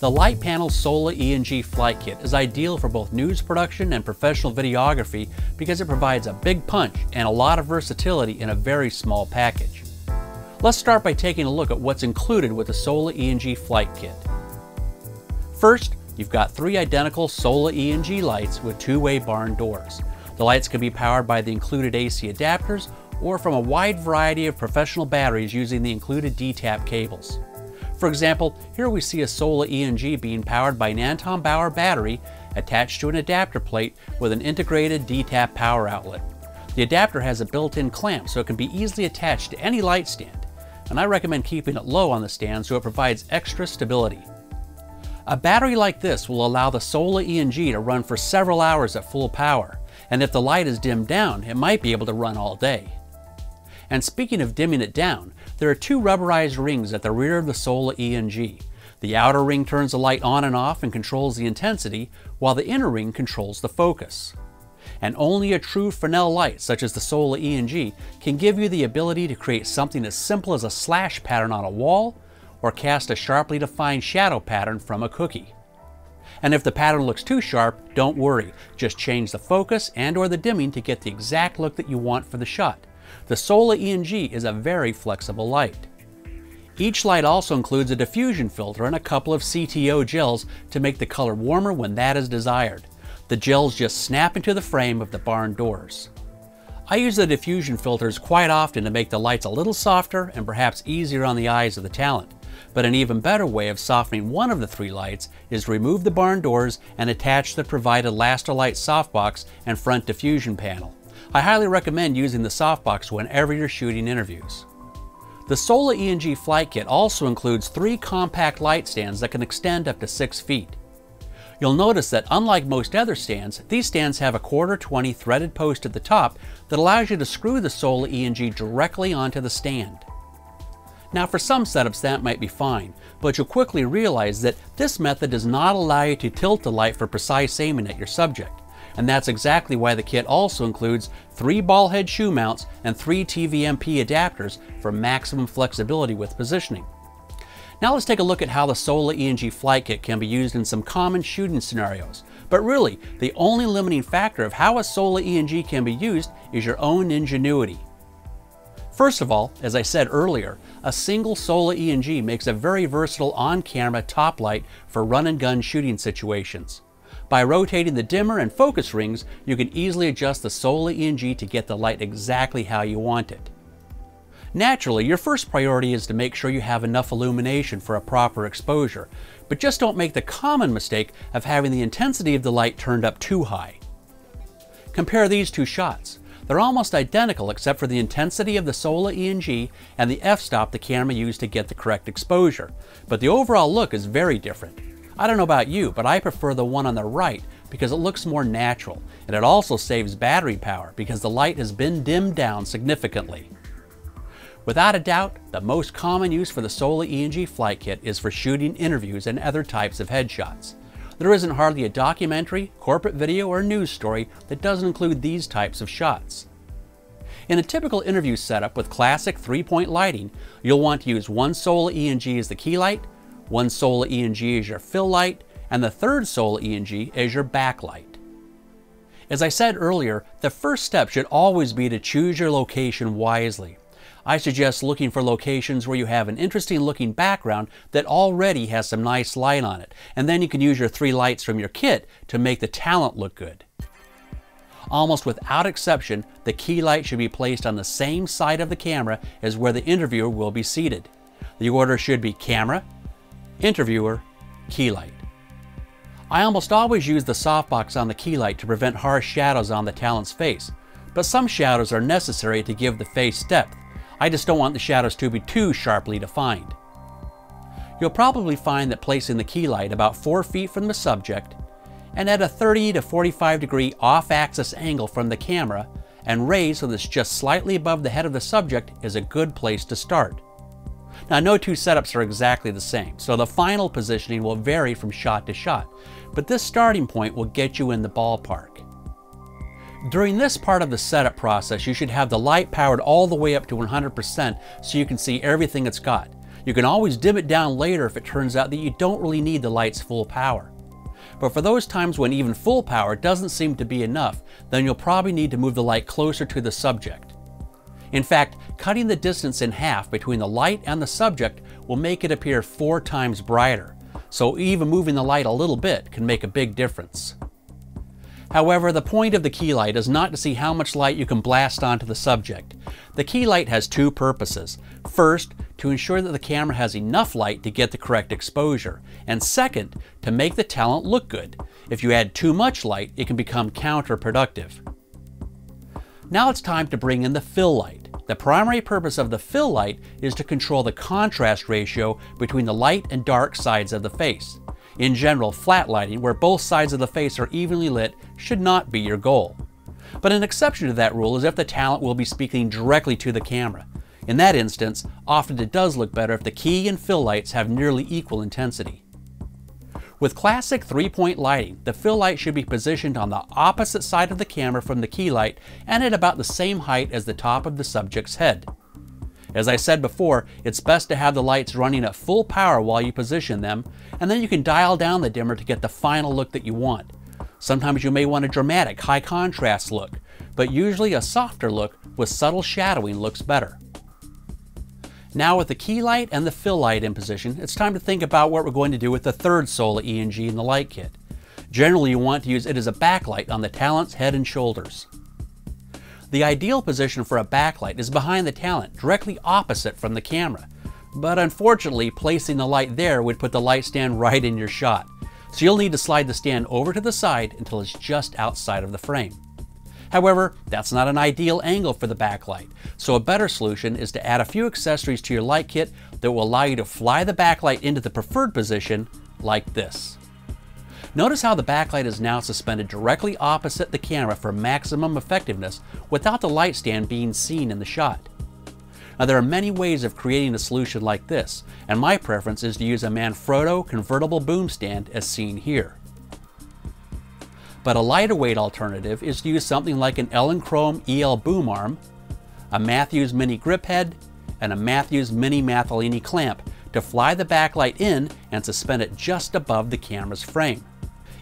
The Litepanels Sola ENG Flight Kit is ideal for both news production and professional videography because it provides a big punch and a lot of versatility in a very small package. Let's start by taking a look at what's included with the Sola ENG Flight Kit. First, you've got 3 identical Sola ENG lights with 2-way barn doors. The lights can be powered by the included AC adapters or from a wide variety of professional batteries using the included D-tap cables. For example, here we see a Sola ENG being powered by an Anton Bauer battery attached to an adapter plate with an integrated D-tap power outlet. The adapter has a built-in clamp so it can be easily attached to any light stand, and I recommend keeping it low on the stand so it provides extra stability. A battery like this will allow the Sola ENG to run for several hours at full power, and if the light is dimmed down, it might be able to run all day. And speaking of dimming it down, there are 2 rubberized rings at the rear of the Sola ENG. The outer ring turns the light on and off and controls the intensity, while the inner ring controls the focus. And only a true Fresnel light, such as the Sola ENG, can give you the ability to create something as simple as a slash pattern on a wall, or cast a sharply defined shadow pattern from a cookie. And if the pattern looks too sharp, don't worry. Just change the focus and/or the dimming to get the exact look that you want for the shot. The Sola ENG is a very flexible light. Each light also includes a diffusion filter and a couple of CTO gels to make the color warmer when that is desired. The gels just snap into the frame of the barn doors. I use the diffusion filters quite often to make the lights a little softer and perhaps easier on the eyes of the talent. But an even better way of softening one of the 3 lights is to remove the barn doors and attach the provided Lasterlight softbox and front diffusion panel. I highly recommend using the softbox whenever you're shooting interviews. The Sola ENG Flight Kit also includes 3 compact light stands that can extend up to 6 feet. You'll notice that unlike most other stands, these stands have a 1/4-20 threaded post at the top that allows you to screw the Sola ENG directly onto the stand. Now for some setups that might be fine, but you'll quickly realize that this method does not allow you to tilt the light for precise aiming at your subject. And that's exactly why the kit also includes 3 ball head shoe mounts and 3 TVMP adapters for maximum flexibility with positioning. Now let's take a look at how the Sola ENG Flight Kit can be used in some common shooting scenarios. But really, the only limiting factor of how a Sola ENG can be used is your own ingenuity. First of all, as I said earlier, a single Sola ENG makes a very versatile on-camera top light for run-and-gun shooting situations. By rotating the dimmer and focus rings, you can easily adjust the Sola ENG to get the light exactly how you want it. Naturally, your first priority is to make sure you have enough illumination for a proper exposure, but just don't make the common mistake of having the intensity of the light turned up too high. Compare these 2 shots. They're almost identical except for the intensity of the Sola ENG and the f-stop the camera used to get the correct exposure, but the overall look is very different. I don't know about you, but I prefer the one on the right because it looks more natural, and it also saves battery power because the light has been dimmed down significantly. Without a doubt, the most common use for the Sola ENG Flight Kit is for shooting interviews and other types of headshots. There isn't hardly a documentary, corporate video, or news story that doesn't include these types of shots. In a typical interview setup with classic 3-point lighting, you'll want to use 1 Sola ENG as the key light, 1 Sola ENG as your fill light, and the 3rd Sola ENG as your backlight. As I said earlier, the first step should always be to choose your location wisely. I suggest looking for locations where you have an interesting looking background that already has some nice light on it, and then you can use your 3 lights from your kit to make the talent look good. Almost without exception, the key light should be placed on the same side of the camera as where the interviewer will be seated. The order should be camera, interviewer, key light. I almost always use the softbox on the key light to prevent harsh shadows on the talent's face, but some shadows are necessary to give the face depth. I just don't want the shadows to be too sharply defined. You'll probably find that placing the key light about 4 feet from the subject and at a 30 to 45 degree off-axis angle from the camera and raised so that it's just slightly above the head of the subject is a good place to start. Now, no 2 setups are exactly the same, so the final positioning will vary from shot to shot, but this starting point will get you in the ballpark. During this part of the setup process, you should have the light powered all the way up to 100% so you can see everything it's got. You can always dim it down later if it turns out that you don't really need the light's full power. But for those times when even full power doesn't seem to be enough, then you'll probably need to move the light closer to the subject. In fact, cutting the distance in half between the light and the subject will make it appear 4 times brighter, so even moving the light a little bit can make a big difference. However, the point of the key light is not to see how much light you can blast onto the subject. The key light has 2 purposes. First, to ensure that the camera has enough light to get the correct exposure, and second, to make the talent look good. If you add too much light, it can become counterproductive. Now it's time to bring in the fill light. The primary purpose of the fill light is to control the contrast ratio between the light and dark sides of the face. In general, flat lighting, where both sides of the face are evenly lit, should not be your goal. But an exception to that rule is if the talent will be speaking directly to the camera. In that instance, often it does look better if the key and fill lights have nearly equal intensity. With classic 3-point lighting, the fill light should be positioned on the opposite side of the camera from the key light and at about the same height as the top of the subject's head. As I said before, it's best to have the lights running at full power while you position them, and then you can dial down the dimmer to get the final look that you want. Sometimes you may want a dramatic, high contrast look, but usually a softer look with subtle shadowing looks better. Now with the key light and the fill light in position, it's time to think about what we're going to do with the third Sola ENG in the light kit. Generally, you want to use it as a backlight on the talent's head and shoulders. The ideal position for a backlight is behind the talent, directly opposite from the camera. But unfortunately, placing the light there would put the light stand right in your shot. So you'll need to slide the stand over to the side until it's just outside of the frame. However, that's not an ideal angle for the backlight, so a better solution is to add a few accessories to your light kit that will allow you to fly the backlight into the preferred position, like this. Notice how the backlight is now suspended directly opposite the camera for maximum effectiveness without the light stand being seen in the shot. Now there are many ways of creating a solution like this, and my preference is to use a Manfrotto convertible boom stand as seen here. But a lighter weight alternative is to use something like an Elechrome EL boom arm, a Matthews mini grip head, and a Matthews mini Mathilini clamp to fly the backlight in and suspend it just above the camera's frame.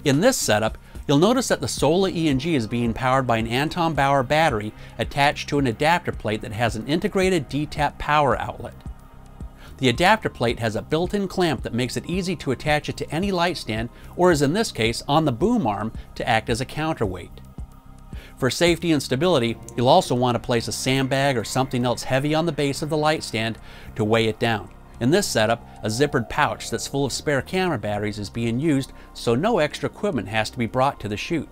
In this setup, you'll notice that the Sola ENG is being powered by an Anton Bauer battery attached to an adapter plate that has an integrated D-tap power outlet. The adapter plate has a built-in clamp that makes it easy to attach it to any light stand, or as in this case, on the boom arm to act as a counterweight. For safety and stability, you'll also want to place a sandbag or something else heavy on the base of the light stand to weigh it down. In this setup, a zippered pouch that's full of spare camera batteries is being used, so no extra equipment has to be brought to the shoot.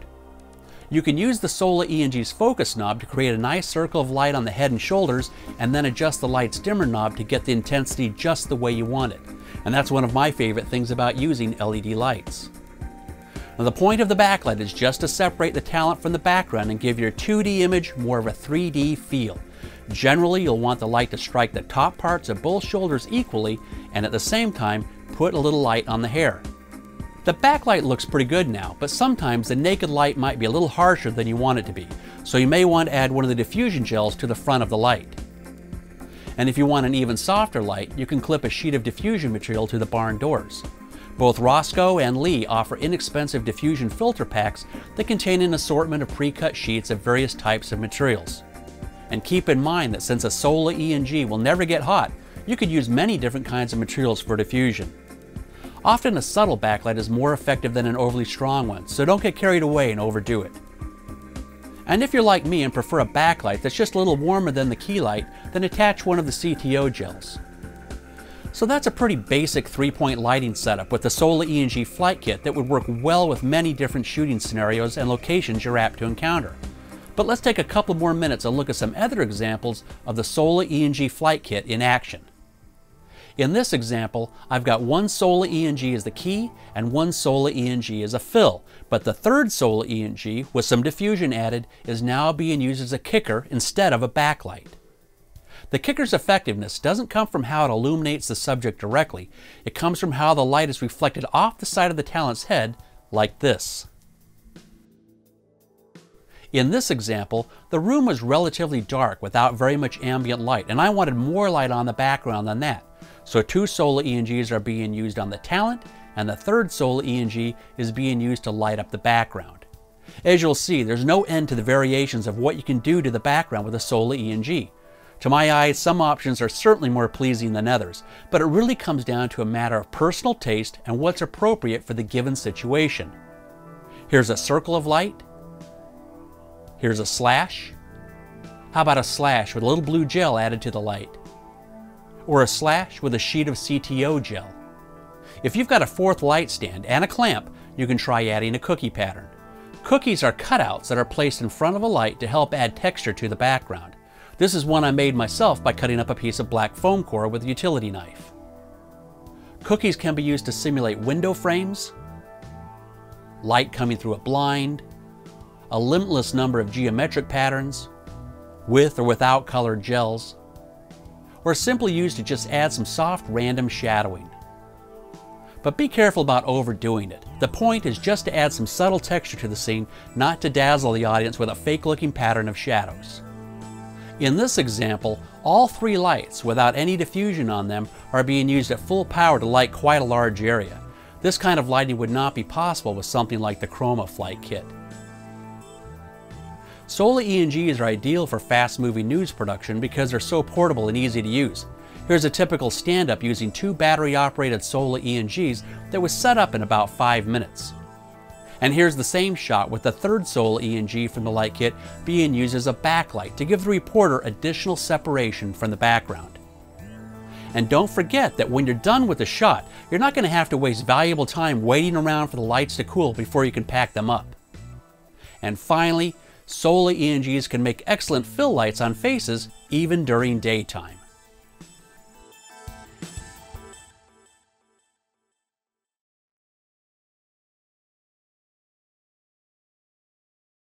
You can use the Sola ENG's focus knob to create a nice circle of light on the head and shoulders, and then adjust the light's dimmer knob to get the intensity just the way you want it. And that's one of my favorite things about using LED lights. Now the point of the backlight is just to separate the talent from the background and give your 2D image more of a 3D feel. Generally, you'll want the light to strike the top parts of both shoulders equally, and at the same time, put a little light on the hair. The backlight looks pretty good now, but sometimes the naked light might be a little harsher than you want it to be, so you may want to add one of the diffusion gels to the front of the light. And if you want an even softer light, you can clip a sheet of diffusion material to the barn doors. Both Roscoe and Lee offer inexpensive diffusion filter packs that contain an assortment of pre-cut sheets of various types of materials. And keep in mind that since a Sola ENG will never get hot, you could use many different kinds of materials for diffusion. Often a subtle backlight is more effective than an overly strong one, so don't get carried away and overdo it. And if you're like me and prefer a backlight that's just a little warmer than the key light, then attach one of the CTO gels. So that's a pretty basic 3-point lighting setup with the Sola ENG Flight Kit that would work well with many different shooting scenarios and locations you're apt to encounter. But let's take a couple more minutes and look at some other examples of the Sola ENG Flight Kit in action. In this example, I've got one Sola ENG as the key and one Sola ENG as a fill, but the third Sola ENG, with some diffusion added, is now being used as a kicker instead of a backlight. The kicker's effectiveness doesn't come from how it illuminates the subject directly, it comes from how the light is reflected off the side of the talent's head, like this. In this example, the room was relatively dark without very much ambient light, and I wanted more light on the background than that. So 2 Sola ENGs are being used on the talent, and the 3rd Sola ENG is being used to light up the background. As you'll see, there's no end to the variations of what you can do to the background with a Sola ENG. To my eyes, some options are certainly more pleasing than others, but it really comes down to a matter of personal taste and what's appropriate for the given situation. Here's a circle of light. Here's a slash. How about a slash with a little blue gel added to the light? Or a slash with a sheet of CTO gel? If you've got a 4th light stand and a clamp, you can try adding a cookie pattern. Cookies are cutouts that are placed in front of a light to help add texture to the background. This is one I made myself by cutting up a piece of black foam core with a utility knife. Cookies can be used to simulate window frames, light coming through a blind, a limitless number of geometric patterns, with or without colored gels, or simply used to just add some soft random shadowing. But be careful about overdoing it. The point is just to add some subtle texture to the scene, not to dazzle the audience with a fake-looking pattern of shadows. In this example, all 3 lights, without any diffusion on them, are being used at full power to light quite a large area. This kind of lighting would not be possible with something like the Chroma Flight Kit. Sola ENGs are ideal for fast-moving news production because they're so portable and easy to use. Here's a typical stand-up using 2 battery-operated Sola ENGs that was set up in about 5 minutes. And here's the same shot with the 3rd Sola ENG from the light kit being used as a backlight to give the reporter additional separation from the background. And don't forget that when you're done with the shot, you're not going to have to waste valuable time waiting around for the lights to cool before you can pack them up. And finally, Sola ENGs can make excellent fill lights on faces even during daytime.